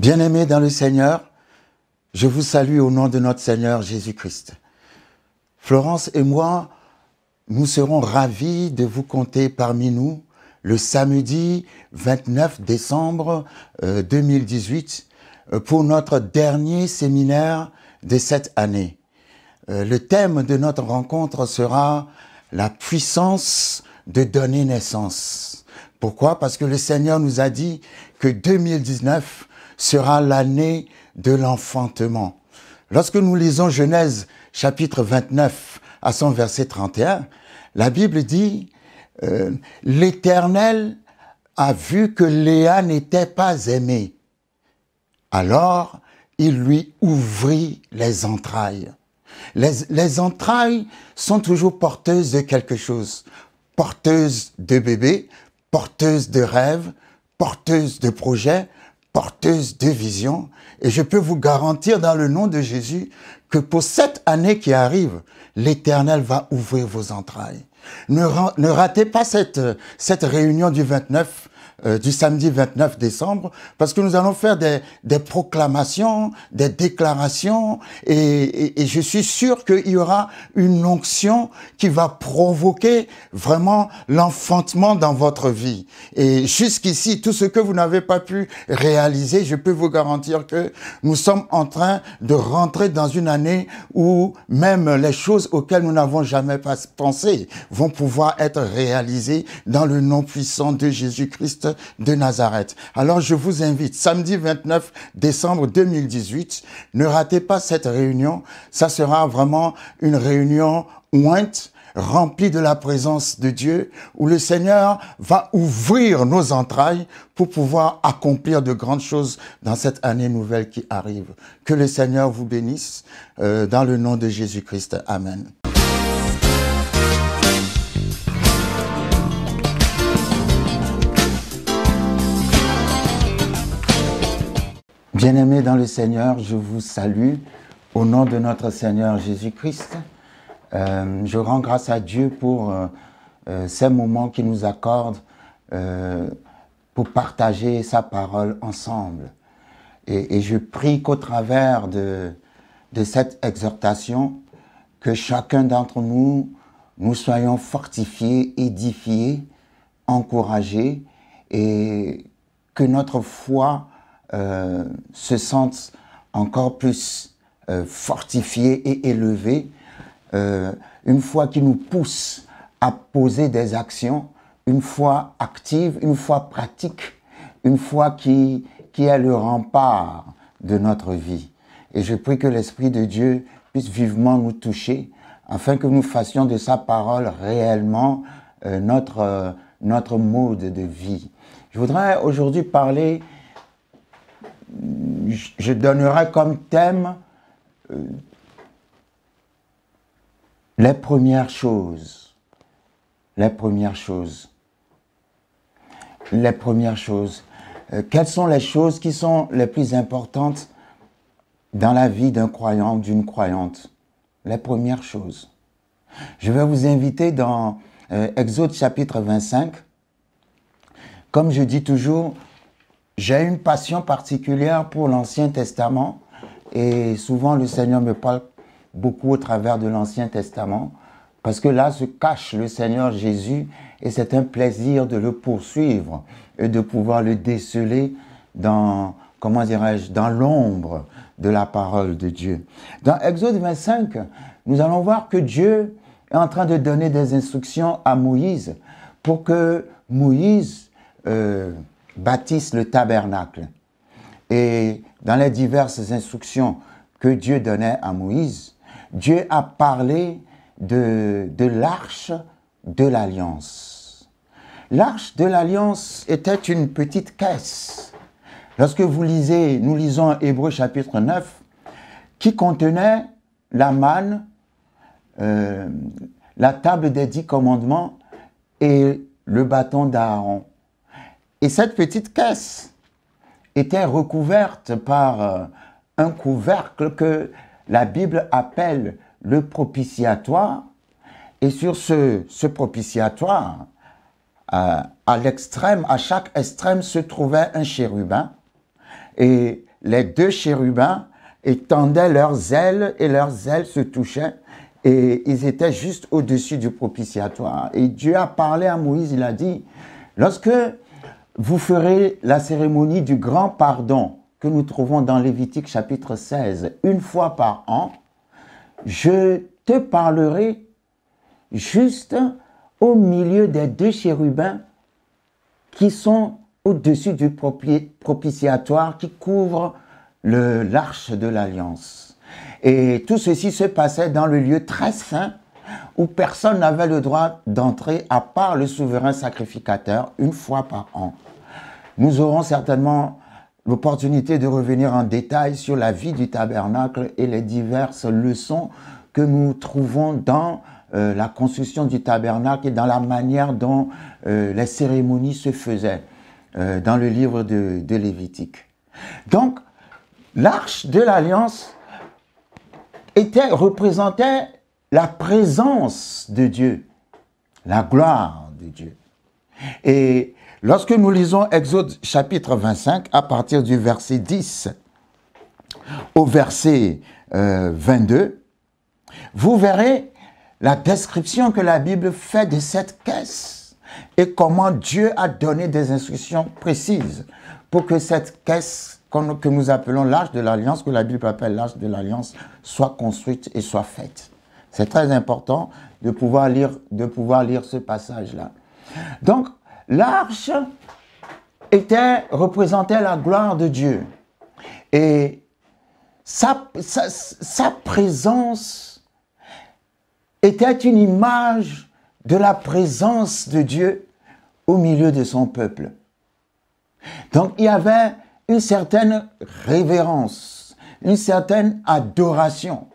Bien-aimés dans le Seigneur, je vous salue au nom de notre Seigneur Jésus-Christ. Florence et moi, nous serons ravis de vous compter parmi nous le samedi 29 décembre 2018 pour notre dernier séminaire de cette année. Le thème de notre rencontre sera la puissance de donner naissance. Pourquoi? Parce que le Seigneur nous a dit que 2019 sera l'année de l'enfantement. Lorsque nous lisons Genèse chapitre 29 à son verset 31, la Bible dit l'Éternel a vu que Léa n'était pas aimée. Alors, il lui ouvrit les entrailles. Les entrailles sont toujours porteuses de quelque chose. Porteuses de bébé, porteuses de rêves, porteuses de projets, porteuses de visions. Et je peux vous garantir dans le nom de Jésus que pour cette année qui arrive, l'Éternel va ouvrir vos entrailles. Ne ratez pas cette réunion du 29, du samedi 29 décembre, parce que nous allons faire des proclamations, des déclarations, et je suis sûr qu'il y aura une onction qui va provoquer vraiment l'enfantement dans votre vie. Et jusqu'ici, tout ce que vous n'avez pas pu réaliser, je peux vous garantir que nous sommes en train de rentrer dans une année où même les choses auxquelles nous n'avons jamais pensé vont pouvoir être réalisées dans le nom puissant de Jésus-Christ de Nazareth. Alors je vous invite, samedi 29 décembre 2018, ne ratez pas cette réunion. Ça sera vraiment une réunion ointe, remplie de la présence de Dieu, où le Seigneur va ouvrir nos entrailles pour pouvoir accomplir de grandes choses dans cette année nouvelle qui arrive. Que le Seigneur vous bénisse dans le nom de Jésus-Christ. Amen. Bien-aimés dans le Seigneur, je vous salue au nom de notre Seigneur Jésus-Christ. Je rends grâce à Dieu pour ces moments qu'il nous accorde pour partager sa parole ensemble. Et je prie qu'au travers de cette exhortation, que chacun d'entre nous, nous soyons fortifiés, édifiés, encouragés, et que notre foi se sentent encore plus fortifiés et élevés, une foi qui nous pousse à poser des actions, une foi active, une foi pratique, une foi qui est le rempart de notre vie. Et je prie que l'Esprit de Dieu puisse vivement nous toucher, afin que nous fassions de sa parole réellement notre mode de vie. Je voudrais aujourd'hui parler. Je donnerai comme thème les premières choses. Les premières choses. Les premières choses. Quelles sont les choses qui sont les plus importantes dans la vie d'un croyant ou d'une croyante? Les premières choses. Je vais vous inviter dans Exode chapitre 25. Comme je dis toujours, j'ai une passion particulière pour l'Ancien Testament et souvent le Seigneur me parle beaucoup au travers de l'Ancien Testament parce que là se cache le Seigneur Jésus et c'est un plaisir de le poursuivre et de pouvoir le déceler dans, comment dirais-je, dans l'ombre de la parole de Dieu. Dans Exode 25, nous allons voir que Dieu est en train de donner des instructions à Moïse pour que Moïse bâtisse le tabernacle. Et dans les diverses instructions que Dieu donnait à Moïse, Dieu a parlé de l'arche de l'Alliance. L'arche de l'Alliance était une petite caisse. Lorsque nous lisons Hébreux chapitre 9, qui contenait la manne, la table des 10 commandements et le bâton d'Aaron. Et cette petite caisse était recouverte par un couvercle que la Bible appelle le propitiatoire. Et sur ce propitiatoire, à l'extrême, à chaque extrême se trouvait un chérubin. Et les deux chérubins étendaient leurs ailes et leurs ailes se touchaient et ils étaient juste au-dessus du propitiatoire. Et Dieu a parlé à Moïse, il a dit, lorsque vous ferez la cérémonie du grand pardon que nous trouvons dans Lévitique chapitre 16, une fois par an, je te parlerai juste au milieu des deux chérubins qui sont au-dessus du propitiatoire qui couvre l'arche de l'Alliance. Et tout ceci se passait dans le lieu très saint où personne n'avait le droit d'entrer à part le souverain sacrificateur une fois par an. Nous aurons certainement l'opportunité de revenir en détail sur la vie du tabernacle et les diverses leçons que nous trouvons dans la construction du tabernacle et dans la manière dont les cérémonies se faisaient dans le livre de Lévitique. Donc, l'arche de l'Alliance représentait la présence de Dieu, la gloire de Dieu. Et lorsque nous lisons Exode chapitre 25, à partir du verset 10 au verset 22, vous verrez la description que la Bible fait de cette caisse et comment Dieu a donné des instructions précises pour que cette caisse que nous appelons l'arche de l'Alliance, que la Bible appelle l'arche de l'Alliance, soit construite et soit faite. C'est très important de pouvoir lire ce passage-là. Donc, l'arche représentait la gloire de Dieu. Et sa présence était une image de la présence de Dieu au milieu de son peuple. Donc, il y avait une certaine révérence, une certaine adoration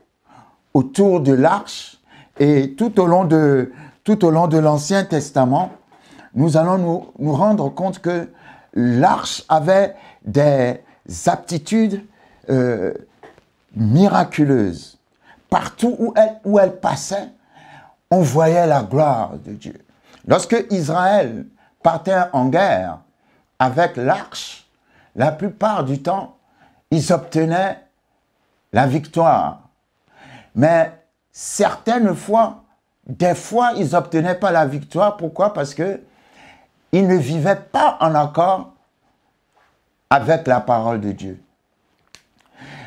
autour de l'arche. Et tout au long de l'Ancien Testament, nous allons nous rendre compte que l'arche avait des aptitudes miraculeuses. Partout où elle passait, on voyait la gloire de Dieu. Lorsque Israël partait en guerre avec l'arche, la plupart du temps, ils obtenaient la victoire. Mais certaines fois, des fois, ils n'obtenaient pas la victoire. Pourquoi? Parce qu'ils ne vivaient pas en accord avec la parole de Dieu.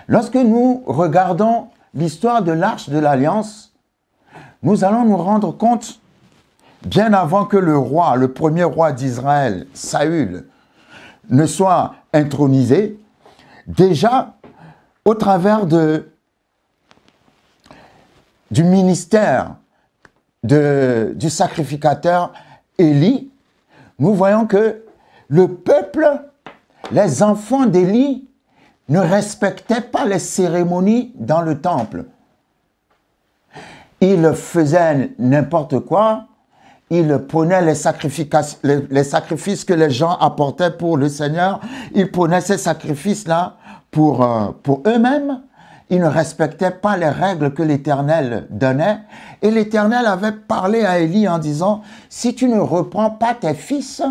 Lorsque nous regardons l'histoire de l'arche de l'Alliance, nous allons nous rendre compte, bien avant que le premier roi d'Israël, Saül, ne soit intronisé, déjà, au travers du ministère du sacrificateur Élie, nous voyons que le peuple, les enfants d'Élie, ne respectaient pas les cérémonies dans le temple. Ils faisaient n'importe quoi. Ils prenaient les sacrifices que les gens apportaient pour le Seigneur. Ils prenaient ces sacrifices-là pour eux-mêmes. Ils ne respectaient pas les règles que l'Éternel donnait. Et l'Éternel avait parlé à Élie en disant, « Si tu ne reprends pas tes fils,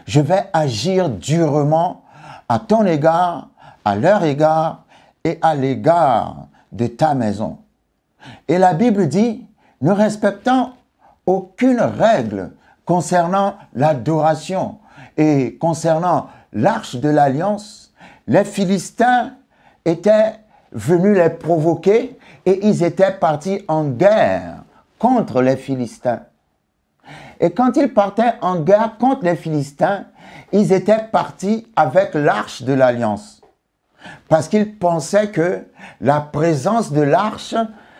je vais agir durement à ton égard, à leur égard et à l'égard de ta maison. » Et la Bible dit, ne respectant aucune règle concernant l'adoration et concernant l'arche de l'Alliance, les Philistins étaient venus les provoquer et ils étaient partis en guerre contre les Philistins. Et quand ils partaient en guerre contre les Philistins, ils étaient partis avec l'arche de l'Alliance. Parce qu'ils pensaient que la présence de l'arche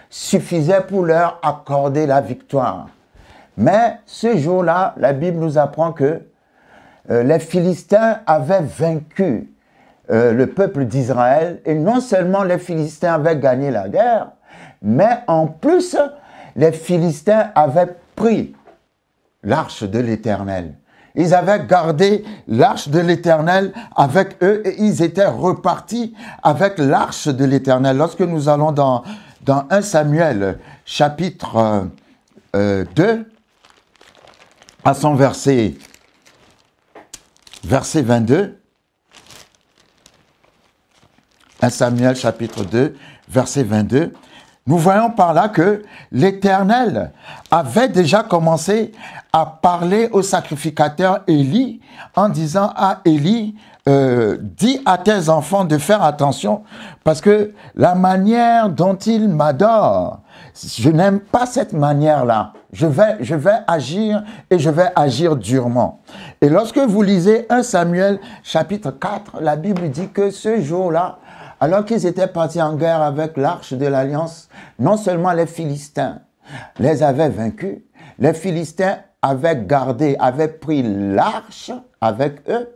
suffisait pour leur accorder la victoire. Mais ce jour-là, la Bible nous apprend que les Philistins avaient vaincu le peuple d'Israël. Et non seulement les Philistins avaient gagné la guerre, mais en plus, les Philistins avaient pris l'arche de l'Éternel. Ils avaient gardé l'arche de l'Éternel avec eux et ils étaient repartis avec l'arche de l'Éternel. Lorsque nous allons dans 1 Samuel chapitre 2, à son verset 22, 1 Samuel chapitre 2, verset 22, nous voyons par là que l'Éternel avait déjà commencé à parler au sacrificateur Élie en disant à Élie, dis à tes enfants de faire attention parce que la manière dont ils m'adorent, je n'aime pas cette manière-là. Je vais agir et je vais agir durement. Et lorsque vous lisez 1 Samuel chapitre 4, la Bible dit que ce jour-là, alors qu'ils étaient partis en guerre avec l'arche de l'Alliance, non seulement les Philistins les avaient vaincus, les Philistins avaient pris l'arche avec eux.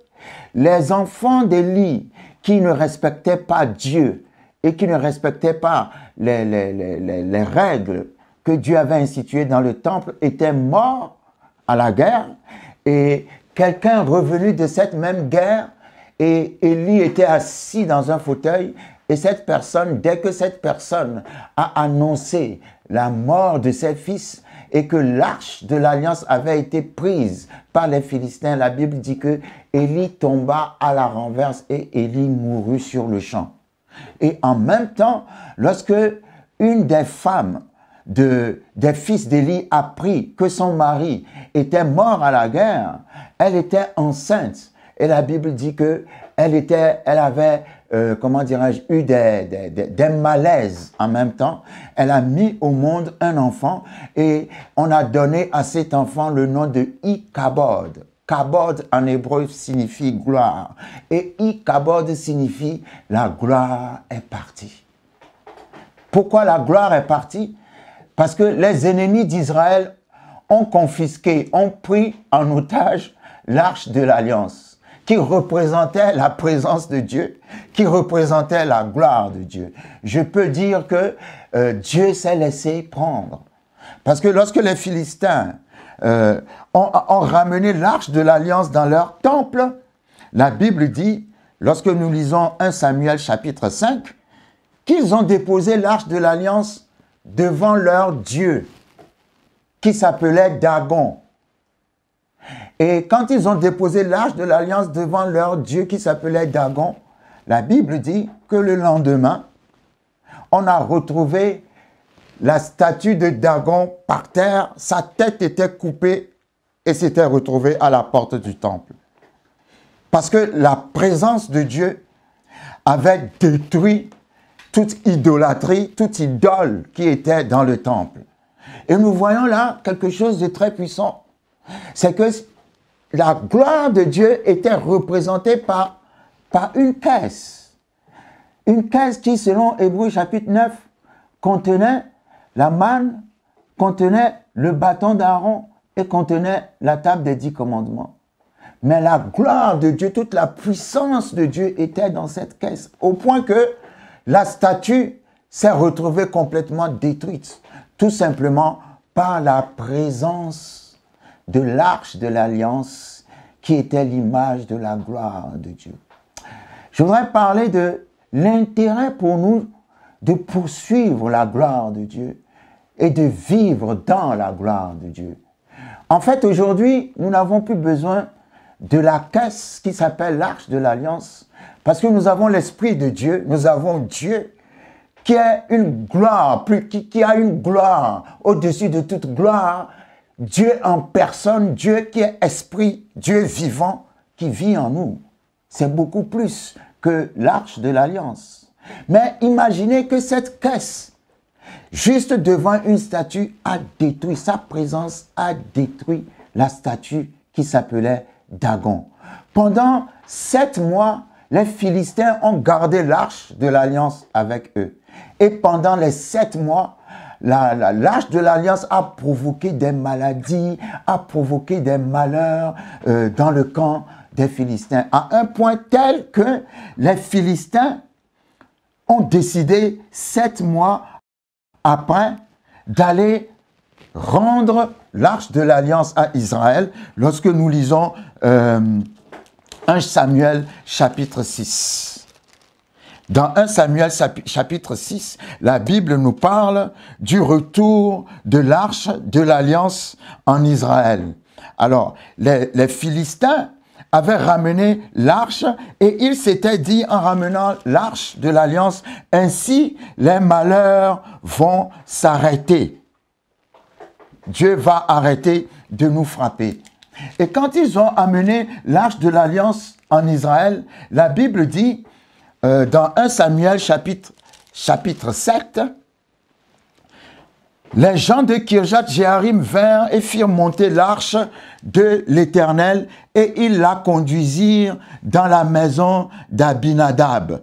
Les enfants d'Élie qui ne respectaient pas Dieu et qui ne respectaient pas les règles que Dieu avait instituées dans le temple étaient morts à la guerre. Et quelqu'un revenu de cette même guerre, et Élie était assis dans un fauteuil, et cette personne, dès que cette personne a annoncé la mort de ses fils et que l'arche de l'Alliance avait été prise par les Philistins, la Bible dit que Élie tomba à la renverse et Élie mourut sur le champ. Et en même temps, lorsque une des femmes des fils d'Élie apprit que son mari était mort à la guerre, elle était enceinte. Et la Bible dit que elle avait, comment dirais-je, eu des malaises en même temps. Elle a mis au monde un enfant et on a donné à cet enfant le nom de Ichabod. Kabod en hébreu signifie gloire. Et Ichabod signifie la gloire est partie. Pourquoi la gloire est partie? Parce que les ennemis d'Israël ont confisqué, ont pris en otage l'arche de l'Alliance, qui représentait la présence de Dieu, qui représentait la gloire de Dieu. Je peux dire que Dieu s'est laissé prendre. Parce que lorsque les Philistins ont ramené l'arche de l'Alliance dans leur temple, la Bible dit, lorsque nous lisons 1 Samuel chapitre 5, qu'ils ont déposé l'arche de l'Alliance devant leur Dieu, qui s'appelait Dagon. Et quand ils ont déposé l'arche de l'Alliance devant leur Dieu qui s'appelait Dagon, la Bible dit que le lendemain, on a retrouvé la statue de Dagon par terre, sa tête était coupée et s'était retrouvée à la porte du temple. Parce que la présence de Dieu avait détruit toute idolâtrie, toute idole qui était dans le temple. Et nous voyons là quelque chose de très puissant. C'est que la gloire de Dieu était représentée par une caisse. Une caisse qui, selon Hébreux chapitre 9, contenait la manne, contenait le bâton d'Aaron et contenait la table des 10 commandements. Mais la gloire de Dieu, toute la puissance de Dieu était dans cette caisse, au point que la statue s'est retrouvée complètement détruite, tout simplement par la présence de l'arche de l'Alliance qui était l'image de la gloire de Dieu. Je voudrais parler de l'intérêt pour nous de poursuivre la gloire de Dieu et de vivre dans la gloire de Dieu. En fait, aujourd'hui, nous n'avons plus besoin de la caisse qui s'appelle l'arche de l'Alliance parce que nous avons l'Esprit de Dieu, nous avons Dieu qui est une gloire, qui a une gloire au-dessus de toute gloire, Dieu en personne, Dieu qui est esprit, Dieu vivant, qui vit en nous. C'est beaucoup plus que l'arche de l'Alliance. Mais imaginez que cette caisse, juste devant une statue, a détruit, sa présence a détruit la statue qui s'appelait Dagon. Pendant 7 mois, les Philistins ont gardé l'arche de l'Alliance avec eux. Et pendant les 7 mois, l'arche de l'Alliance a provoqué des maladies, a provoqué des malheurs dans le camp des Philistins, à un point tel que les Philistins ont décidé 7 mois après d'aller rendre l'arche de l'Alliance à Israël lorsque nous lisons 1 Samuel chapitre 6. Dans 1 Samuel chapitre 6, la Bible nous parle du retour de l'arche de l'Alliance en Israël. Alors, les Philistins avait ramené l'arche et il s'était dit en ramenant l'arche de l'alliance, ainsi les malheurs vont s'arrêter. Dieu va arrêter de nous frapper. Et quand ils ont amené l'arche de l'alliance en Israël, la Bible dit dans 1 Samuel chapitre 7, les gens de Kirjath-Jéarim vinrent et firent monter l'arche de l'Éternel et ils la conduisirent dans la maison d'Abinadab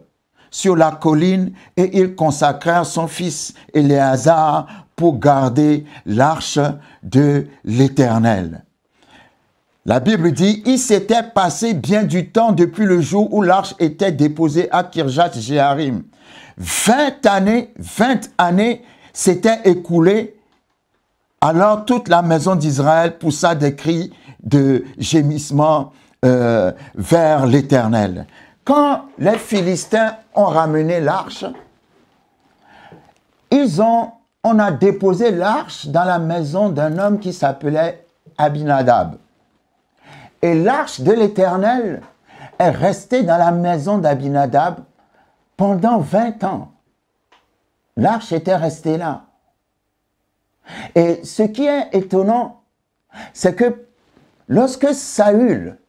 sur la colline et ils consacrèrent son fils Éléazar pour garder l'arche de l'Éternel. La Bible dit, il s'était passé bien du temps depuis le jour où l'arche était déposée à Kirjath-Jéarim. 20 années s'étaient écoulées. Alors toute la maison d'Israël poussa des cris de gémissement vers l'Éternel. Quand les Philistins ont ramené l'arche, on a déposé l'arche dans la maison d'un homme qui s'appelait Abinadab. Et l'arche de l'Éternel est restée dans la maison d'Abinadab pendant 20 ans. L'arche était restée là. Et ce qui est étonnant, c'est que lorsque Saül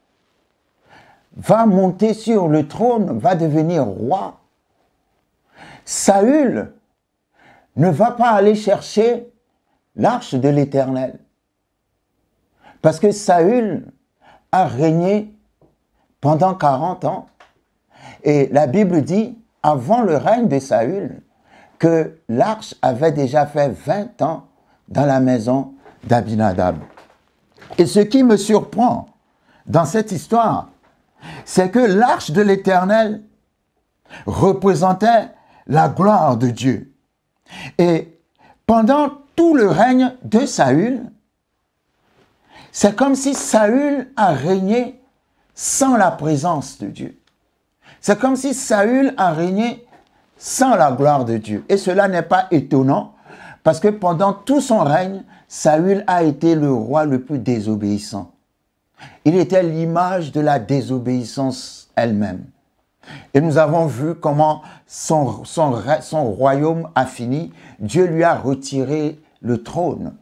va monter sur le trône, va devenir roi, Saül ne va pas aller chercher l'arche de l'Éternel. Parce que Saül a régné pendant 40 ans. Et la Bible dit, avant le règne de Saül, que l'arche avait déjà fait 20 ans dans la maison d'Abinadab. Et ce qui me surprend dans cette histoire, c'est que l'arche de l'Éternel représentait la gloire de Dieu. Et pendant tout le règne de Saül, c'est comme si Saül a régné sans la présence de Dieu. C'est comme si Saül a régné sans la gloire de Dieu. Et cela n'est pas étonnant, parce que pendant tout son règne, Saül a été le roi le plus désobéissant. Il était l'image de la désobéissance elle-même. Et nous avons vu comment son royaume a fini. Dieu lui a retiré le trône.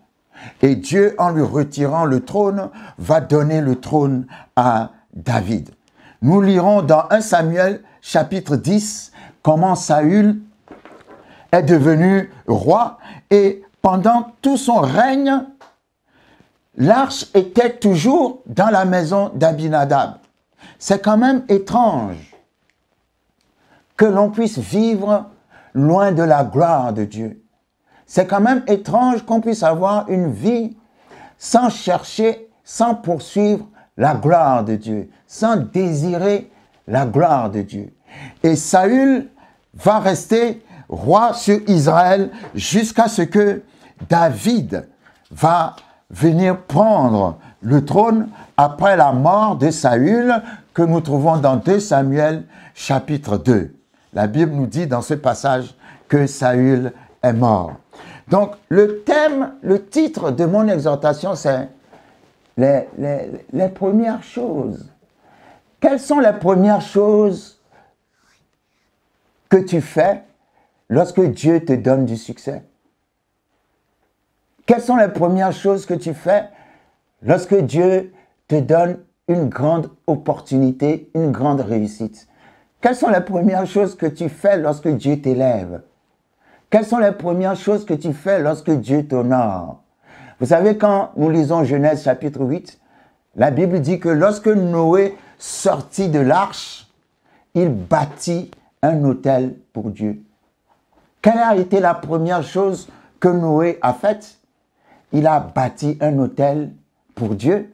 Et Dieu, en lui retirant le trône, va donner le trône à David. Nous lirons dans 1 Samuel chapitre 10 comment Saül est devenu roi et pendant tout son règne, l'arche était toujours dans la maison d'Abinadab. C'est quand même étrange que l'on puisse vivre loin de la gloire de Dieu. C'est quand même étrange qu'on puisse avoir une vie sans chercher, sans poursuivre la gloire de Dieu, sans désirer la gloire de Dieu. Et Saül va rester roi sur Israël jusqu'à ce que David va venir prendre le trône après la mort de Saül que nous trouvons dans 2 Samuel chapitre 2. La Bible nous dit dans ce passage que Saül est mort. Donc le titre de mon exhortation, c'est les premières choses. Quelles sont les premières choses que tu fais lorsque Dieu te donne du succès? Quelles sont les premières choses que tu fais lorsque Dieu te donne une grande opportunité, une grande réussite? Quelles sont les premières choses que tu fais lorsque Dieu t'élève? Quelles sont les premières choses que tu fais lorsque Dieu t'honore? Vous savez, quand nous lisons Genèse chapitre 8, la Bible dit que lorsque Noé sortit de l'arche, il bâtit un autel pour Dieu. Quelle a été la première chose que Noé a faite? Il a bâti un autel pour Dieu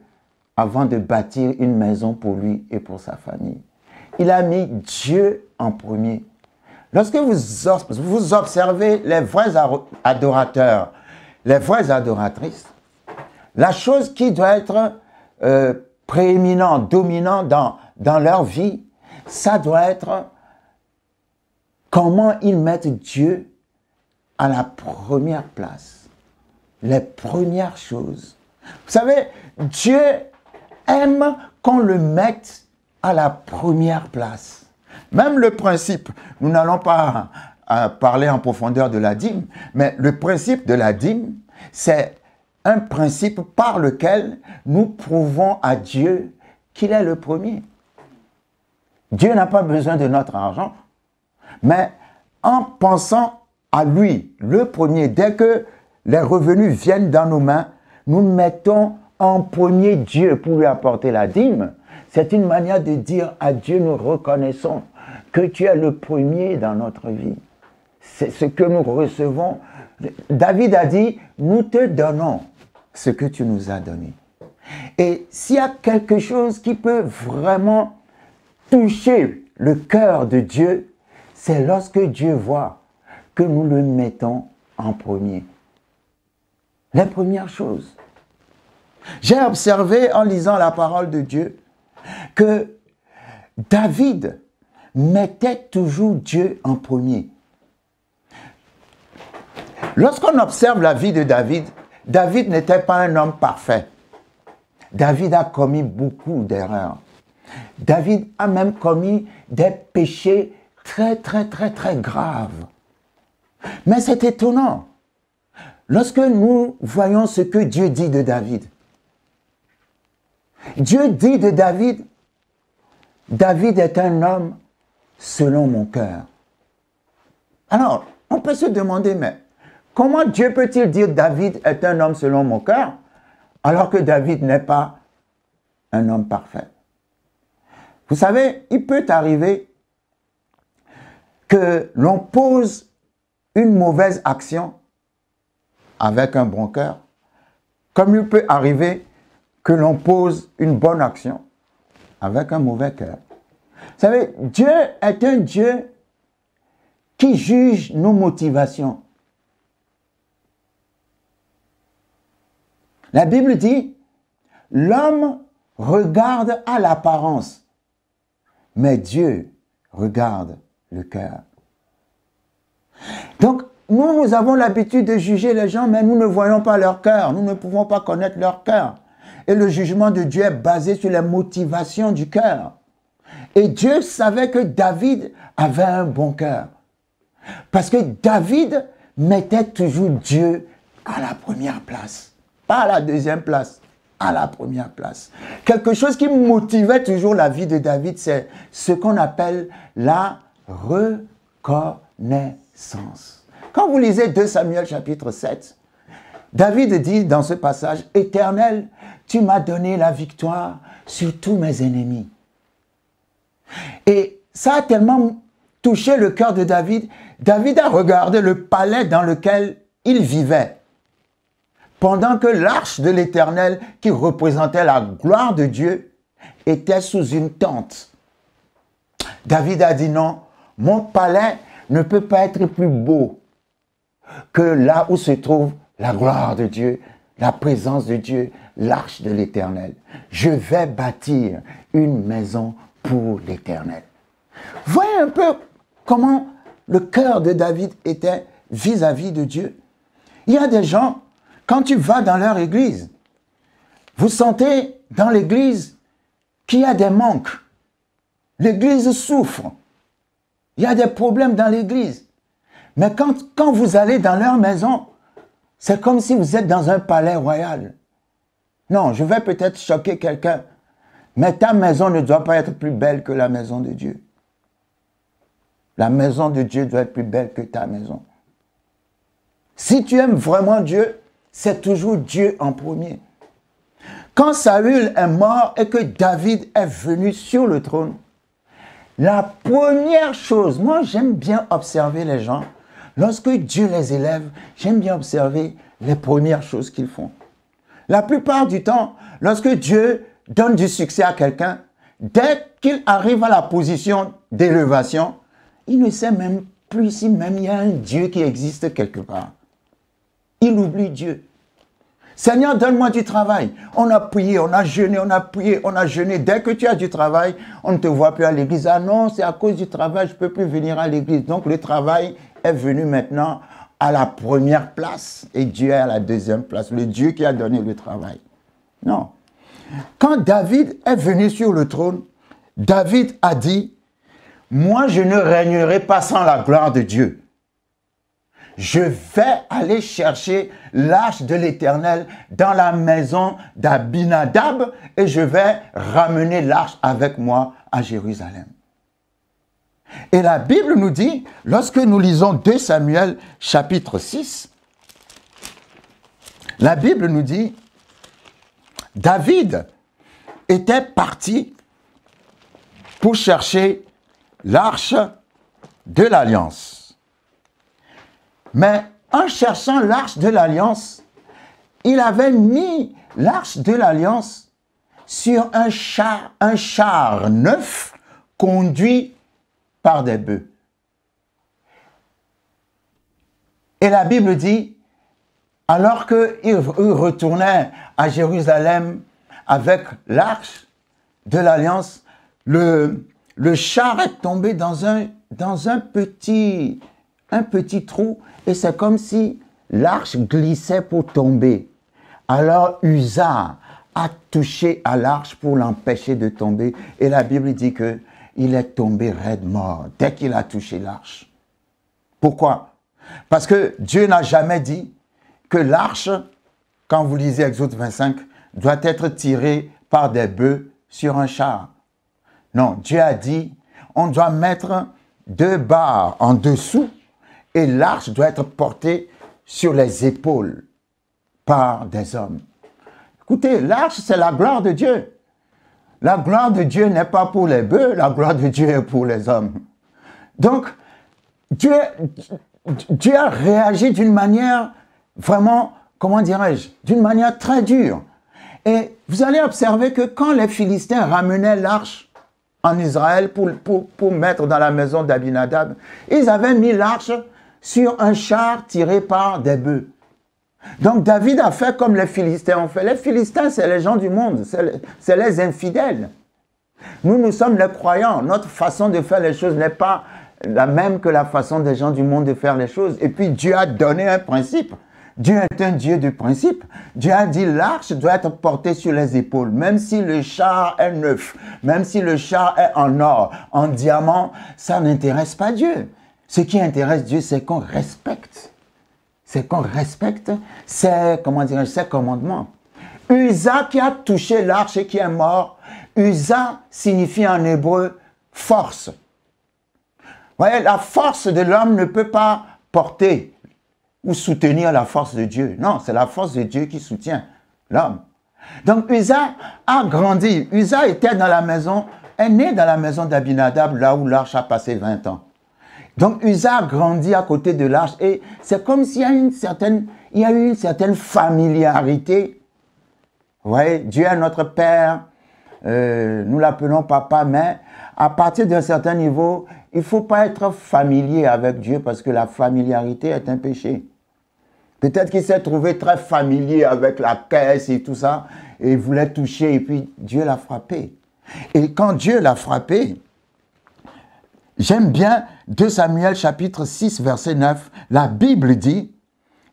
avant de bâtir une maison pour lui et pour sa famille. Il a mis Dieu en premier. Lorsque vous observez les vrais adorateurs, les vraies adoratrices, la chose qui doit être prééminente, dominante dans leur vie, ça doit être comment ils mettent Dieu à la première place. Les premières choses. Vous savez, Dieu aime qu'on le mette à la première place. Même le principe, nous n'allons pas parler en profondeur de la dîme, mais le principe de la dîme, c'est un principe par lequel nous prouvons à Dieu qu'il est le premier. Dieu n'a pas besoin de notre argent, mais en pensant à lui, le premier, dès que les revenus viennent dans nos mains, nous mettons en premier Dieu pour lui apporter la dîme. C'est une manière de dire à Dieu, nous reconnaissons que tu es le premier dans notre vie. C'est ce que nous recevons. David a dit, nous te donnons ce que tu nous as donné. Et s'il y a quelque chose qui peut vraiment toucher le cœur de Dieu, c'est lorsque Dieu voit que nous le mettons en premier. Les premières choses. J'ai observé en lisant la parole de Dieu que David mettait toujours Dieu en premier. Lorsqu'on observe la vie de David, David n'était pas un homme parfait. David a commis beaucoup d'erreurs. David a même commis des péchés très graves. Mais c'est étonnant. Lorsque nous voyons ce que Dieu dit de David, Dieu dit de David, David est un homme selon mon cœur. Alors, on peut se demander, mais comment Dieu peut-il dire David est un homme selon mon cœur, alors que David n'est pas un homme parfait? Vous savez, il peut arriver que l'on pose une mauvaise action avec un bon cœur, comme il peut arriver que l'on pose une bonne action avec un mauvais cœur. Vous savez, Dieu est un Dieu qui juge nos motivations. La Bible dit, l'homme regarde à l'apparence, mais Dieu regarde le cœur. Donc, nous avons l'habitude de juger les gens, mais nous ne voyons pas leur cœur. Nous ne pouvons pas connaître leur cœur. Et le jugement de Dieu est basé sur les motivations du cœur. Et Dieu savait que David avait un bon cœur. Parce que David mettait toujours Dieu à la première place. Pas à la deuxième place, à la première place. Quelque chose qui motivait toujours la vie de David, c'est ce qu'on appelle la reconnaissance. Quand vous lisez 2 Samuel chapitre 7, David dit dans ce passage, « Éternel, tu m'as donné la victoire sur tous mes ennemis. » Et ça a tellement touché le cœur de David. David a regardé le palais dans lequel il vivait, pendant que l'arche de l'Éternel, qui représentait la gloire de Dieu, était sous une tente. David a dit non, mon palais ne peut pas être plus beau que là où se trouve la gloire de Dieu, la présence de Dieu, l'arche de l'Éternel. Je vais bâtir une maison pour l'Éternel. Voyez un peu comment le cœur de David était vis-à-vis de Dieu. Il y a des gens, quand tu vas dans leur église, vous sentez dans l'église qu'il y a des manques. L'église souffre. Il y a des problèmes dans l'église. Mais quand vous allez dans leur maison, c'est comme si vous êtes dans un palais royal. Non, je vais peut-être choquer quelqu'un, mais ta maison ne doit pas être plus belle que la maison de Dieu. La maison de Dieu doit être plus belle que ta maison. Si tu aimes vraiment Dieu, c'est toujours Dieu en premier. Quand Saül est mort et que David est venu sur le trône, la première chose, moi j'aime bien observer les gens, lorsque Dieu les élève, j'aime bien observer les premières choses qu'ils font. La plupart du temps, lorsque Dieu donne du succès à quelqu'un, dès qu'il arrive à la position d'élévation, il ne sait même plus si même il y a un Dieu qui existe quelque part. Il oublie Dieu. Seigneur, donne-moi du travail. On a prié, on a jeûné, on a prié, on a jeûné. Dès que tu as du travail, on ne te voit plus à l'église. Ah non, c'est à cause du travail, je ne peux plus venir à l'église. Donc le travail est venu maintenant à la première place et Dieu est à la deuxième place. Le Dieu qui a donné le travail. Non. Quand David est venu sur le trône, David a dit, « Moi, je ne régnerai pas sans la gloire de Dieu. Je vais aller chercher l'arche de l'Éternel dans la maison d'Abinadab et je vais ramener l'arche avec moi à Jérusalem. » Et la Bible nous dit, lorsque nous lisons 2 Samuel chapitre 6, la Bible nous dit, David était parti pour chercher l'arche de l'Alliance. Mais en cherchant l'arche de l'Alliance, il avait mis l'arche de l'Alliance sur un char neuf conduit par des bœufs. Et la Bible dit, alors qu'il retournait à Jérusalem avec l'arche de l'Alliance, le char est tombé dans un petit trou et c'est comme si l'arche glissait pour tomber. Alors Uza a touché à l'arche pour l'empêcher de tomber et la Bible dit qu'il est tombé raide mort dès qu'il a touché l'arche. Pourquoi? Parce que Dieu n'a jamais dit que l'arche, quand vous lisez Exode 25, doit être tirée par des bœufs sur un char. Non, Dieu a dit, on doit mettre 2 barres en dessous et l'arche doit être portée sur les épaules par des hommes. Écoutez, l'arche, c'est la gloire de Dieu. La gloire de Dieu n'est pas pour les bœufs, la gloire de Dieu est pour les hommes. Donc, Dieu a réagi d'une manière vraiment, comment dirais-je, d'une manière très dure. Et vous allez observer que quand les Philistins ramenaient l'arche en Israël pour mettre dans la maison d'Abinadab, ils avaient mis l'arche sur un char tiré par des bœufs. Donc David a fait comme les Philistins ont fait. Les Philistins, c'est les gens du monde, c'est les infidèles. Nous sommes les croyants. Notre façon de faire les choses n'est pas la même que la façon des gens du monde de faire les choses. Et puis Dieu a donné un principe. Dieu est un Dieu de principe. Dieu a dit l'arche doit être portée sur les épaules, même si le char est neuf, même si le char est en or, en diamant, ça n'intéresse pas Dieu. Ce qui intéresse Dieu, c'est qu'on respecte. C'est qu'on respecte ses commandements. Uza qui a touché l'arche et qui est mort, Uza signifie en hébreu force. Vous voyez, la force de l'homme ne peut pas porter ou soutenir la force de Dieu. Non, c'est la force de Dieu qui soutient l'homme. Donc Uza a grandi. Uza était dans la maison, est né dans la maison d'Abinadab, là où l'arche a passé 20 ans. Donc Uza a grandi à côté de l'arche et c'est comme s'il y a eu une certaine familiarité. Vous voyez, Dieu est notre Père, nous l'appelons Papa, mais à partir d'un certain niveau, il ne faut pas être familier avec Dieu parce que la familiarité est un péché. Peut-être qu'il s'est trouvé très familier avec la caisse et tout ça, et il voulait toucher, et puis Dieu l'a frappé. Et quand Dieu l'a frappé, j'aime bien 2 Samuel chapitre 6, verset 9, la Bible dit,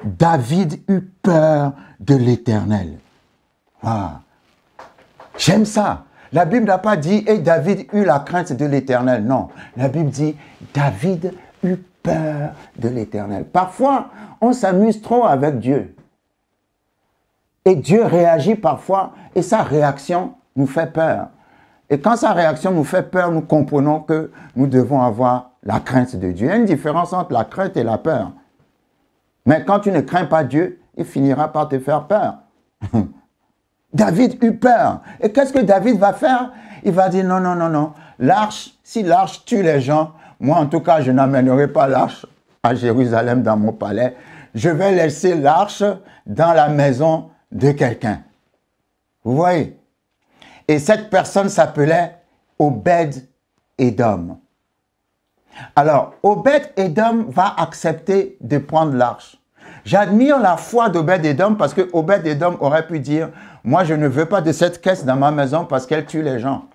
David eut peur de l'Éternel. Ah, j'aime ça. La Bible n'a pas dit, et David eut la crainte de l'Éternel. Non, la Bible dit, David eut peur de l'Éternel. Parfois, on s'amuse trop avec Dieu. Et Dieu réagit parfois, et sa réaction nous fait peur. Et quand sa réaction nous fait peur, nous comprenons que nous devons avoir la crainte de Dieu. Il y a une différence entre la crainte et la peur. Mais quand tu ne crains pas Dieu, il finira par te faire peur. David eut peur. Et qu'est-ce que David va faire? Il va dire non, non, non, non. L'arche, si l'arche tue les gens, moi en tout cas, je n'amènerai pas l'arche à Jérusalem dans mon palais. Je vais laisser l'arche dans la maison de quelqu'un. Vous voyez? Et cette personne s'appelait Obed-Édom. Alors, Obed-Édom va accepter de prendre l'arche. J'admire la foi d'Obed-Édom parce que Obed-Édom aurait pu dire « Moi, je ne veux pas de cette caisse dans ma maison parce qu'elle tue les gens. »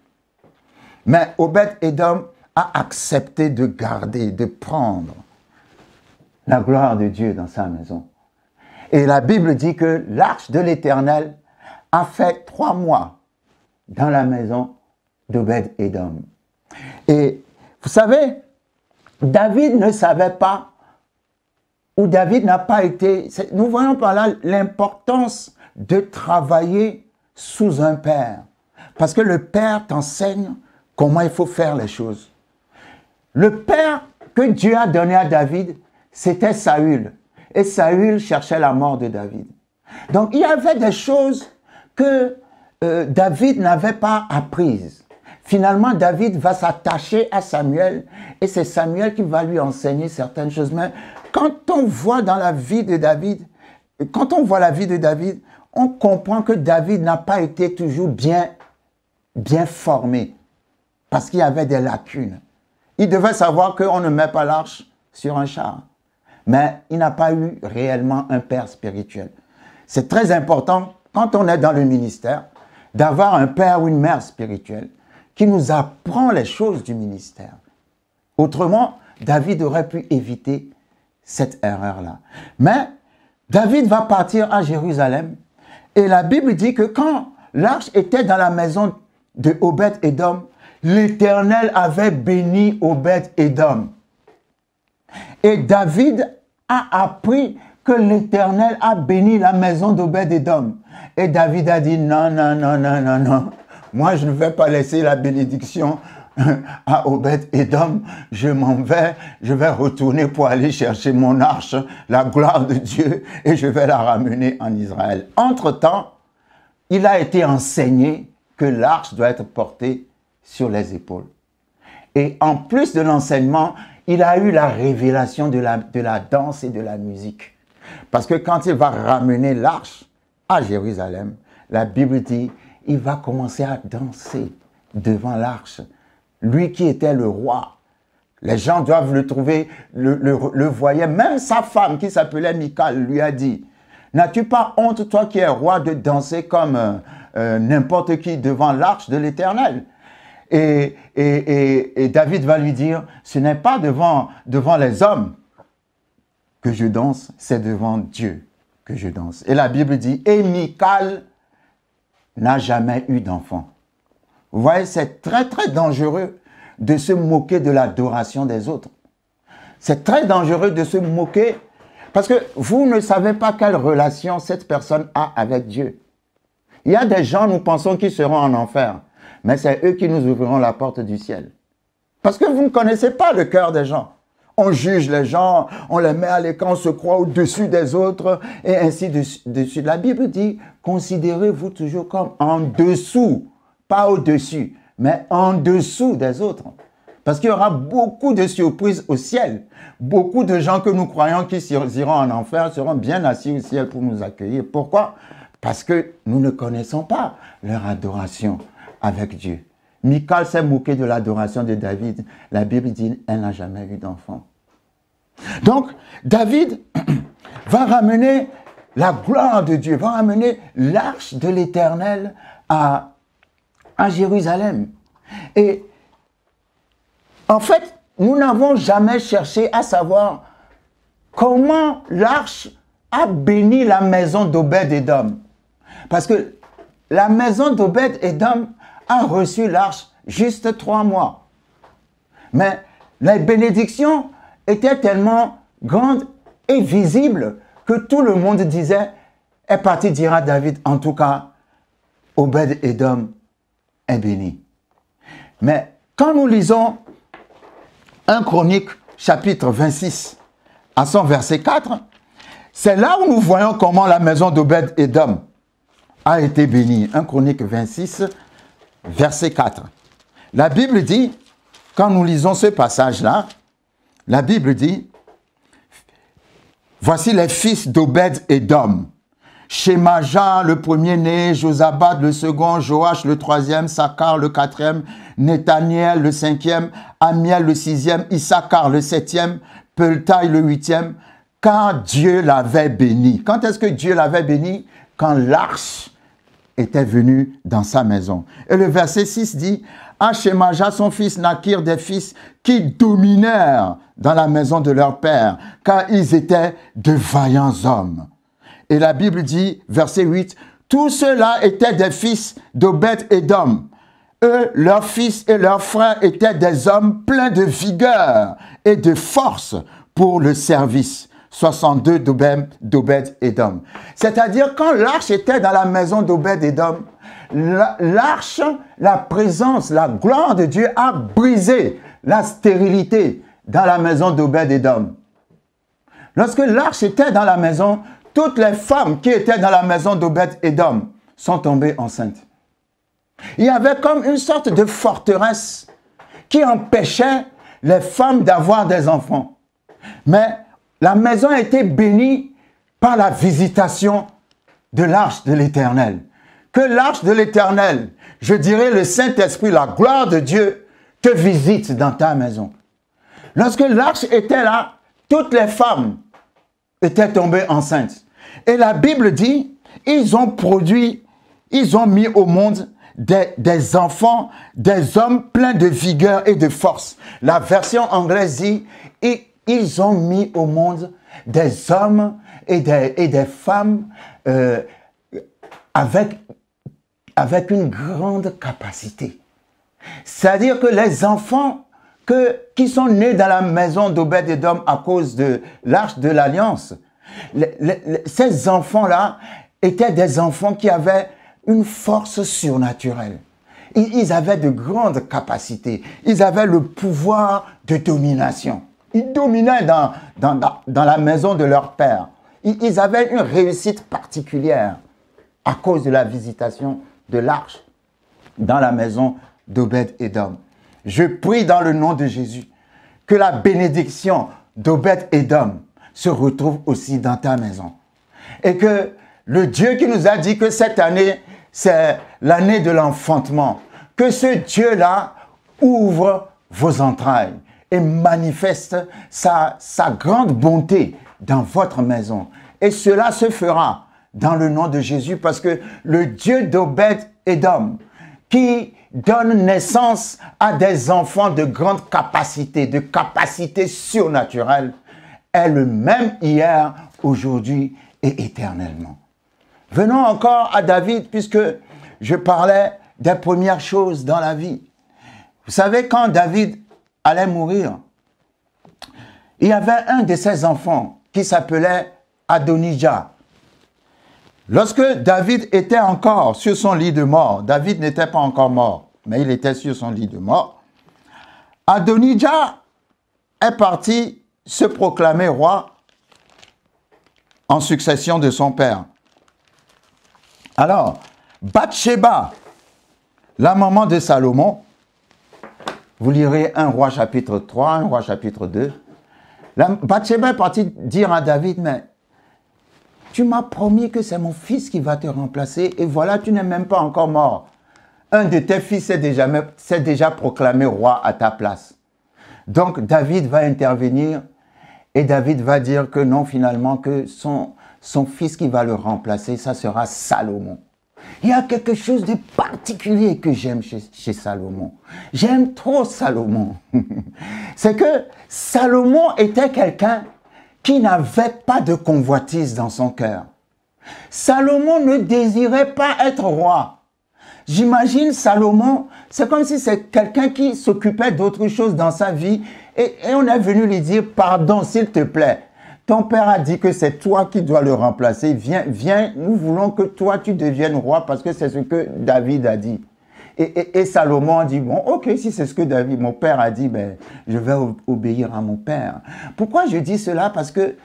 Mais Obed-Édom a accepté de garder, de prendre la gloire de Dieu dans sa maison. Et la Bible dit que l'arche de l'Éternel a fait 3 mois dans la maison d'Obed-Édom. Et vous savez, David ne savait pas, ou David n'a pas été... Nous voyons par là l'importance de travailler sous un père. Parce que le père t'enseigne comment il faut faire les choses. Le père que Dieu a donné à David, c'était Saül. Et Saül cherchait la mort de David. Donc, il y avait des choses que David n'avait pas apprises. Finalement, David va s'attacher à Samuel et c'est Samuel qui va lui enseigner certaines choses. Mais quand on voit dans la vie de David, on comprend que David n'a pas été toujours bien formé parce qu'il y avait des lacunes. Il devait savoir qu'on ne met pas l'arche sur un char. Mais il n'a pas eu réellement un père spirituel. C'est très important, quand on est dans le ministère, d'avoir un père ou une mère spirituelle qui nous apprend les choses du ministère. Autrement, David aurait pu éviter cette erreur-là. Mais David va partir à Jérusalem et la Bible dit que quand l'arche était dans la maison de Obed-Édom, l'Éternel avait béni Obed-Édom. Et David a appris que l'Éternel a béni la maison d'Obed-Édom. Et David a dit non, non, non, non, non, non. Moi, je ne vais pas laisser la bénédiction à Obed-Édom. Je m'en vais, je vais retourner pour aller chercher mon arche, la gloire de Dieu, et je vais la ramener en Israël. Entre-temps, il a été enseigné que l'arche doit être portée sur les épaules. Et en plus de l'enseignement, il a eu la révélation de la danse et de la musique. Parce que quand il va ramener l'arche à Jérusalem, la Bible dit, il va commencer à danser devant l'arche. Lui qui était le roi. Les gens doivent le trouver, le voyaient. Même sa femme qui s'appelait Michal lui a dit, n'as-tu pas honte, toi qui es roi, de danser comme n'importe qui devant l'arche de l'Éternel? Et David va lui dire, ce n'est pas devant les hommes que je danse, c'est devant Dieu que je danse. Et la Bible dit, et Michal n'a jamais eu d'enfant. Vous voyez, c'est très très dangereux de se moquer de l'adoration des autres. C'est très dangereux de se moquer parce que vous ne savez pas quelle relation cette personne a avec Dieu. Il y a des gens, nous pensons qu'ils seront en enfer, mais c'est eux qui nous ouvriront la porte du ciel. Parce que vous ne connaissez pas le cœur des gens. On juge les gens, on les met à l'écart, on se croit au-dessus des autres, et ainsi de suite. La Bible dit, considérez-vous toujours comme en dessous, pas au-dessus, mais en dessous des autres. Parce qu'il y aura beaucoup de surprises au ciel. Beaucoup de gens que nous croyons qui iront en enfer seront bien assis au ciel pour nous accueillir. Pourquoi? Parce que nous ne connaissons pas leur adoration avec Dieu. Michal s'est moqué de l'adoration de David. La Bible dit, elle n'a jamais eu d'enfant. Donc, David va ramener la gloire de Dieu, va ramener l'arche de l'Éternel à Jérusalem. Et en fait, nous n'avons jamais cherché à savoir comment l'arche a béni la maison d'Obed-Édom. Parce que la maison d'Obed-Édom a reçu l'arche juste 3 mois. Mais les bénédictions étaient tellement grandes et visibles que tout le monde disait, est parti dire à David, en tout cas, Obed-Édom est béni. Mais quand nous lisons 1 Chronique chapitre 26 à son verset 4, c'est là où nous voyons comment la maison d'Obed-Édom a été bénie. 1 Chronique 26, verset 4. La Bible dit, quand nous lisons ce passage-là, la Bible dit, voici les fils d'Obed-Édom. Shemaja, le premier-né, Josabad, le second, Joach, le troisième, Sakar, le quatrième, Netaniel, le cinquième, Amiel, le sixième, Issachar, le septième, Peltaï, le huitième, car Dieu l'avait béni. Quand est-ce que Dieu l'avait béni? Quand l'arche était venue dans sa maison. Et le verset 6 dit, à Shemaja, son fils, naquirent des fils qui dominèrent dans la maison de leur père, car ils étaient de vaillants hommes. Et la Bible dit, verset 8, Tous ceux-là étaient des fils d'Obed-Édom. Eux, leurs fils et leurs frères étaient des hommes pleins de vigueur et de force pour le service. 62 d'Obed-Édom. C'est-à-dire, quand l'arche était dans la maison d'Obed-Édom, l'arche, la présence, la gloire de Dieu a brisé la stérilité dans la maison d'Obed-Édom. Lorsque l'arche était dans la maison, toutes les femmes qui étaient dans la maison d'Obed-Édom sont tombées enceintes. Il y avait comme une sorte de forteresse qui empêchait les femmes d'avoir des enfants. Mais la maison a été bénie par la visitation de l'arche de l'Éternel. Que l'arche de l'Éternel, je dirais le Saint-Esprit, la gloire de Dieu, te visite dans ta maison. Lorsque l'arche était là, toutes les femmes étaient tombées enceintes. Et la Bible dit, ils ont mis au monde des enfants, des hommes pleins de vigueur et de force. La version anglaise dit, ils ont mis au monde des hommes et des femmes avec une grande capacité. C'est-à-dire que les enfants qui sont nés dans la maison d'Obed-Édom à cause de l'arche de l'Alliance, ces enfants-là étaient des enfants qui avaient une force surnaturelle. Ils avaient de grandes capacités. Ils avaient le pouvoir de domination. Ils dominaient dans la maison de leur père. Ils avaient une réussite particulière à cause de la visitation de l'arche dans la maison d'Obed-Édom. Je prie dans le nom de Jésus que la bénédiction d'Obed-Édom se retrouve aussi dans ta maison. Et que le Dieu qui nous a dit que cette année, c'est l'année de l'enfantement, que ce Dieu-là ouvre vos entrailles et manifeste sa grande bonté dans votre maison. Et cela se fera dans le nom de Jésus parce que le Dieu d'Obed-Édom qui donne naissance à des enfants de grande capacité, de capacité surnaturelle, est le même hier, aujourd'hui et éternellement. Venons encore à David puisque je parlais des premières choses dans la vie. Vous savez, quand David allait mourir, il y avait un de ses enfants qui s'appelait Adonijah. Lorsque David était encore sur son lit de mort, David n'était pas encore mort, mais il était sur son lit de mort, Adonijah est parti se proclamer roi en succession de son père. Alors, Bathsheba, la maman de Salomon, vous lirez 1 Roi chapitre 3, 1 Roi chapitre 2, Bathsheba est partie dire à David, mais tu m'as promis que c'est mon fils qui va te remplacer et voilà, tu n'es même pas encore mort. Un de tes fils s'est déjà proclamé roi à ta place. Donc David va intervenir et David va dire que non, finalement, que son fils qui va le remplacer, ça sera Salomon. Il y a quelque chose de particulier que j'aime chez Salomon. J'aime trop Salomon. C'est que Salomon était quelqu'un qui n'avait pas de convoitise dans son cœur. Salomon ne désirait pas être roi. J'imagine Salomon, c'est comme si c'est quelqu'un qui s'occupait d'autre chose dans sa vie et on est venu lui dire, pardon, s'il te plaît, ton père a dit que c'est toi qui dois le remplacer, viens, nous voulons que toi tu deviennes roi parce que c'est ce que David a dit. Et Salomon a dit, bon, ok, si c'est ce que mon père a dit, ben, je vais obéir à mon père. Pourquoi je dis cela? Parce que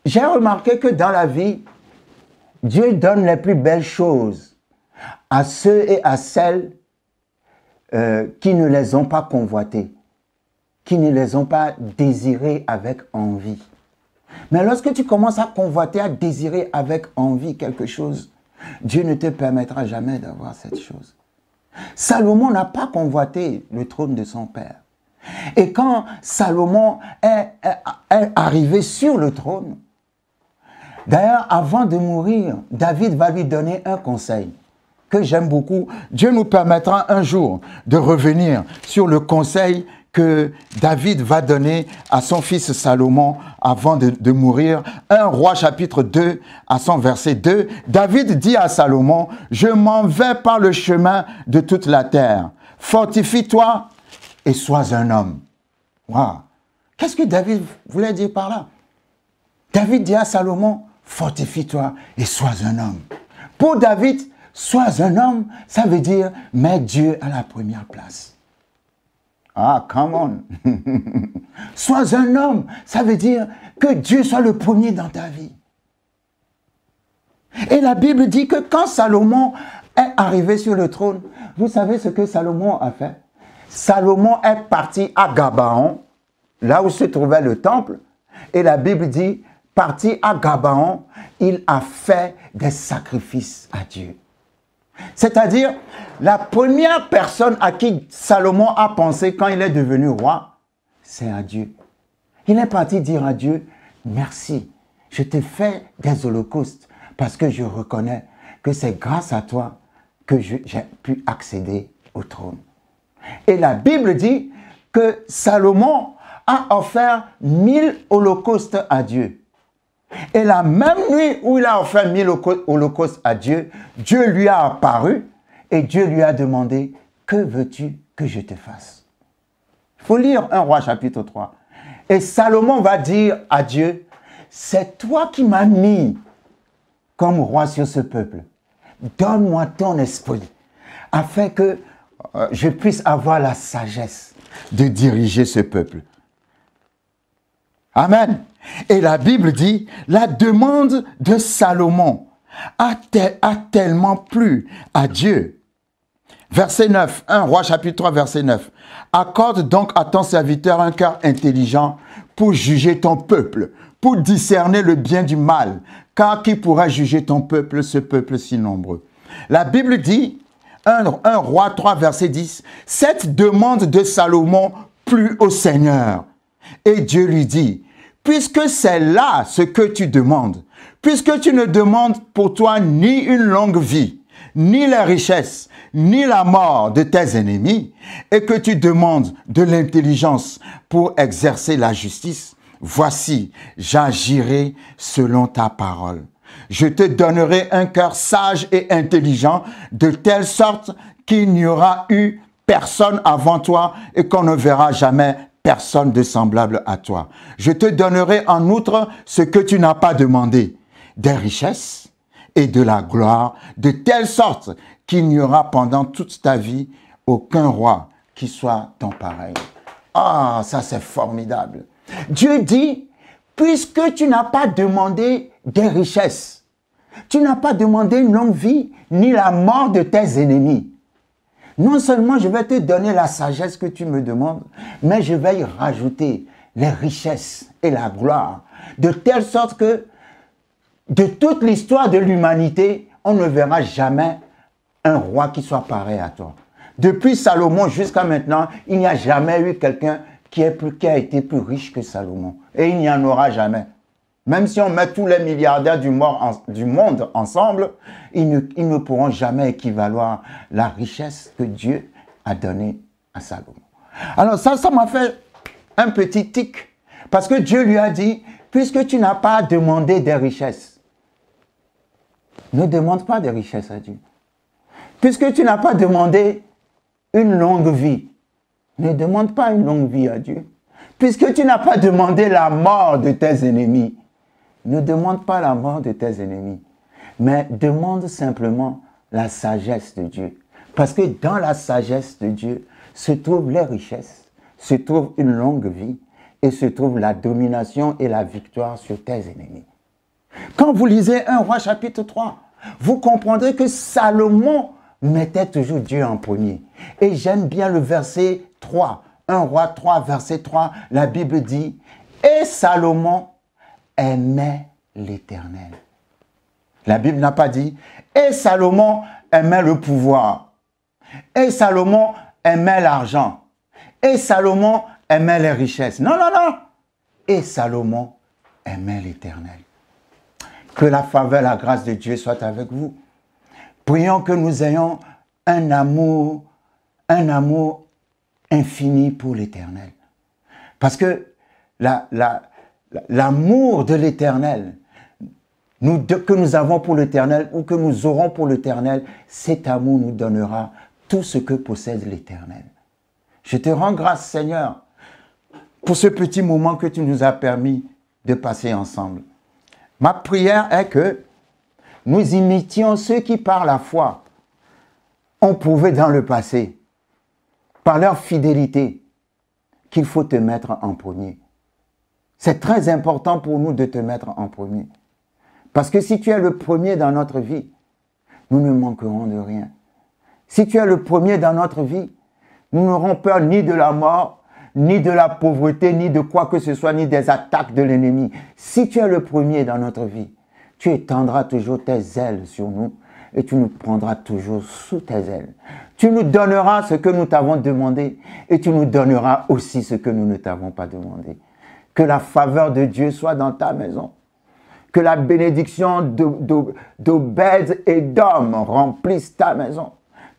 j'ai remarqué que dans la vie, Dieu donne les plus belles choses à ceux et à celles qui ne les ont pas convoitées, qui ne les ont pas désirées avec envie. Mais lorsque tu commences à convoiter, à désirer avec envie quelque chose, Dieu ne te permettra jamais d'avoir cette chose. Salomon n'a pas convoité le trône de son père. Et quand Salomon est arrivé sur le trône, d'ailleurs, avant de mourir, David va lui donner un conseil que j'aime beaucoup. Dieu nous permettra un jour de revenir sur le conseil que David va donner à son fils Salomon avant de mourir. 1 Roi chapitre 2 à son verset 2. David dit à Salomon, « Je m'en vais par le chemin de toute la terre. Fortifie-toi et sois un homme. » Wow. Qu'est-ce que David voulait dire par là? David dit à Salomon, « Fortifie-toi et sois un homme. » Pour David, « Sois un homme », ça veut dire « Mets Dieu à la première place. » Ah, come on. Sois un homme, ça veut dire que Dieu soit le premier dans ta vie. Et la Bible dit que quand Salomon est arrivé sur le trône, vous savez ce que Salomon a fait? Salomon est parti à Gabaon, là où se trouvait le temple, et la Bible dit, parti à Gabaon, il a fait des sacrifices à Dieu. C'est-à-dire, la première personne à qui Salomon a pensé quand il est devenu roi, c'est à Dieu. Il est parti dire à Dieu, merci, je t'ai fait des holocaustes parce que je reconnais que c'est grâce à toi que j'ai pu accéder au trône. Et la Bible dit que Salomon a offert 1000 holocaustes à Dieu. Et la même nuit où il a offert 1000 holocaustes à Dieu, Dieu lui a apparu et Dieu lui a demandé, « Que veux-tu que je te fasse ?» Il faut lire 1 Roi chapitre 3. Et Salomon va dire à Dieu, « C'est toi qui m'as mis comme roi sur ce peuple. Donne-moi ton esprit afin que je puisse avoir la sagesse de diriger ce peuple. » Amen. Et la Bible dit, la demande de Salomon a tellement plu à Dieu. Verset 9, 1 Roi chapitre 3, verset 9. Accorde donc à ton serviteur un cœur intelligent pour juger ton peuple, pour discerner le bien du mal, car qui pourra juger ton peuple, ce peuple si nombreux? La Bible dit, 1 Roi 3, verset 10, cette demande de Salomon plut au Seigneur. Et Dieu lui dit, puisque c'est là ce que tu demandes, puisque tu ne demandes pour toi ni une longue vie, ni les richesses, ni la mort de tes ennemis, et que tu demandes de l'intelligence pour exercer la justice, voici, j'agirai selon ta parole. Je te donnerai un cœur sage et intelligent, de telle sorte qu'il n'y aura eu personne avant toi et qu'on ne verra jamais personne de semblable à toi. Je te donnerai en outre ce que tu n'as pas demandé, des richesses et de la gloire, de telle sorte qu'il n'y aura pendant toute ta vie aucun roi qui soit ton pareil. Ah, ça c'est formidable. Dieu dit, puisque tu n'as pas demandé des richesses, tu n'as pas demandé une longue vie, ni la mort de tes ennemis, non seulement je vais te donner la sagesse que tu me demandes, mais je vais y rajouter les richesses et la gloire, de telle sorte que de toute l'histoire de l'humanité, on ne verra jamais un roi qui soit pareil à toi. Depuis Salomon jusqu'à maintenant, il n'y a jamais eu quelqu'un qui a été plus riche que Salomon. Et il n'y en aura jamais. Même si on met tous les milliardaires du monde ensemble, ils ne pourront jamais équivaloir la richesse que Dieu a donnée à Salomon. Alors ça m'a fait un petit tic. Parce que Dieu lui a dit, puisque tu n'as pas demandé des richesses, ne demande pas des richesses à Dieu. Puisque tu n'as pas demandé une longue vie, ne demande pas une longue vie à Dieu. Puisque tu n'as pas demandé la mort de tes ennemis, ne demande pas la mort de tes ennemis, mais demande simplement la sagesse de Dieu. Parce que dans la sagesse de Dieu se trouvent les richesses, se trouve une longue vie et se trouve la domination et la victoire sur tes ennemis. Quand vous lisez 1 Roi chapitre 3, vous comprendrez que Salomon mettait toujours Dieu en premier. Et j'aime bien le verset 3, 1 Roi 3, verset 3, la Bible dit, « Et Salomon aimait l'Éternel. » La Bible n'a pas dit, « Et Salomon aimait le pouvoir. Et Salomon aimait l'argent. Et Salomon aimait les richesses. » Non, non, non. Et Salomon aimait l'Éternel. Que la faveur, la grâce de Dieu soit avec vous. Prions que nous ayons un amour infini pour l'Éternel. Parce que l'amour de l'Éternel, que nous avons pour l'Éternel ou que nous aurons pour l'Éternel, cet amour nous donnera tout ce que possède l'Éternel. Je te rends grâce, Seigneur, pour ce petit moment que tu nous as permis de passer ensemble. Ma prière est que nous imitions ceux qui, par la foi, ont prouvé dans le passé, par leur fidélité, qu'il faut te mettre en premier. C'est très important pour nous de te mettre en premier. Parce que si tu es le premier dans notre vie, nous ne manquerons de rien. Si tu es le premier dans notre vie, nous n'aurons peur ni de la mort, ni de la pauvreté, ni de quoi que ce soit, ni des attaques de l'ennemi. Si tu es le premier dans notre vie, tu étendras toujours tes ailes sur nous et tu nous prendras toujours sous tes ailes. Tu nous donneras ce que nous t'avons demandé et tu nous donneras aussi ce que nous ne t'avons pas demandé. Que la faveur de Dieu soit dans ta maison. Que la bénédiction d'Obed et d'Homme remplisse ta maison.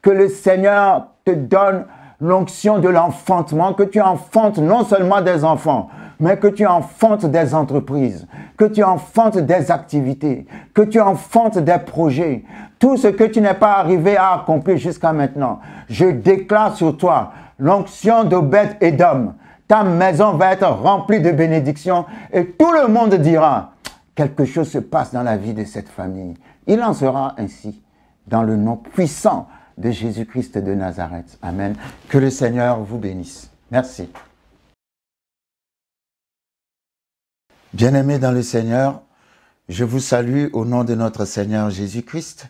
Que le Seigneur te donne l'onction de l'enfantement, que tu enfantes non seulement des enfants, mais que tu enfantes des entreprises, que tu enfantes des activités, que tu enfantes des projets. Tout ce que tu n'es pas arrivé à accomplir jusqu'à maintenant, je déclare sur toi l'onction d'Obed et d'Homme. Ta maison va être remplie de bénédictions et tout le monde dira quelque chose se passe dans la vie de cette famille. Il en sera ainsi dans le nom puissant de Jésus-Christ de Nazareth. Amen. Que le Seigneur vous bénisse. Merci. Bien-aimés dans le Seigneur, je vous salue au nom de notre Seigneur Jésus-Christ.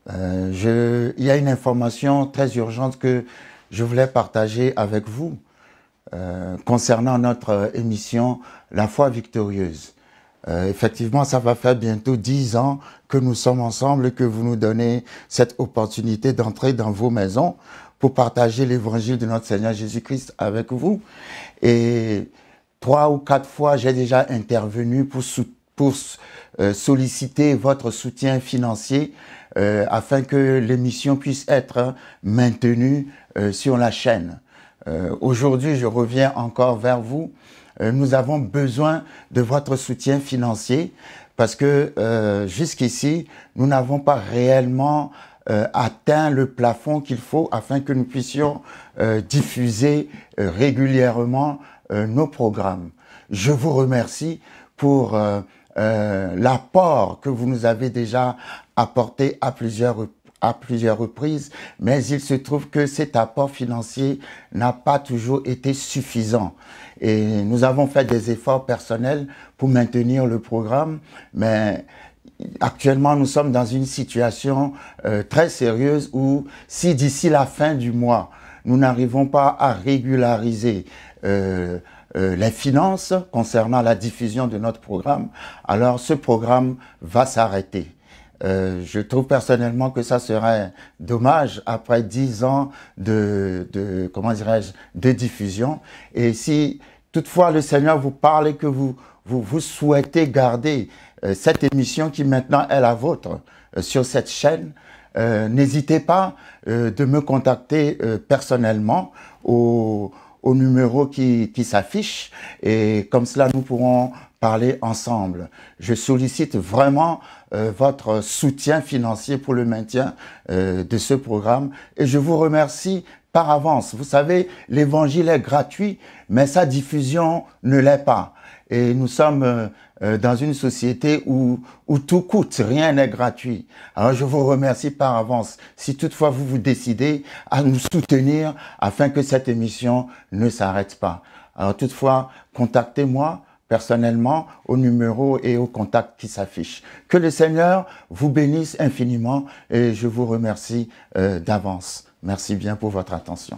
Il y a une information très urgente que je voulais partager avec vous concernant notre émission La foi victorieuse. Effectivement, ça va faire bientôt 10 ans que nous sommes ensemble et que vous nous donnez cette opportunité d'entrer dans vos maisons pour partager l'évangile de notre Seigneur Jésus-Christ avec vous. Et 3 ou 4 fois, j'ai déjà intervenu pour solliciter votre soutien financier afin que l'émission puisse être maintenue sur la chaîne. Aujourd'hui, je reviens encore vers vous. Nous avons besoin de votre soutien financier parce que jusqu'ici, nous n'avons pas réellement atteint le plafond qu'il faut afin que nous puissions diffuser régulièrement nos programmes. Je vous remercie pour l'apport que vous nous avez déjà apporté à plusieurs reprises, mais il se trouve que cet apport financier n'a pas toujours été suffisant. Et nous avons fait des efforts personnels pour maintenir le programme, mais actuellement nous sommes dans une situation très sérieuse où si d'ici la fin du mois, nous n'arrivons pas à régulariser les finances concernant la diffusion de notre programme, alors ce programme va s'arrêter. Je trouve personnellement que ça serait dommage après 10 ans de diffusion. Et si toutefois le Seigneur vous parle et que vous souhaitez garder cette émission qui maintenant est la vôtre sur cette chaîne, n'hésitez pas de me contacter personnellement au numéro qui s'affiche et comme cela nous pourrons parler ensemble. Je sollicite vraiment votre soutien financier pour le maintien de ce programme et je vous remercie par avance. Vous savez, l'évangile est gratuit, mais sa diffusion ne l'est pas. Et nous sommes dans une société où tout coûte, rien n'est gratuit. Alors je vous remercie par avance si toutefois vous vous décidez à nous soutenir afin que cette émission ne s'arrête pas. Alors toutefois, contactez-moi personnellement au numéro et au contact qui s'affiche. Que le Seigneur vous bénisse infiniment et je vous remercie d'avance. Merci bien pour votre attention.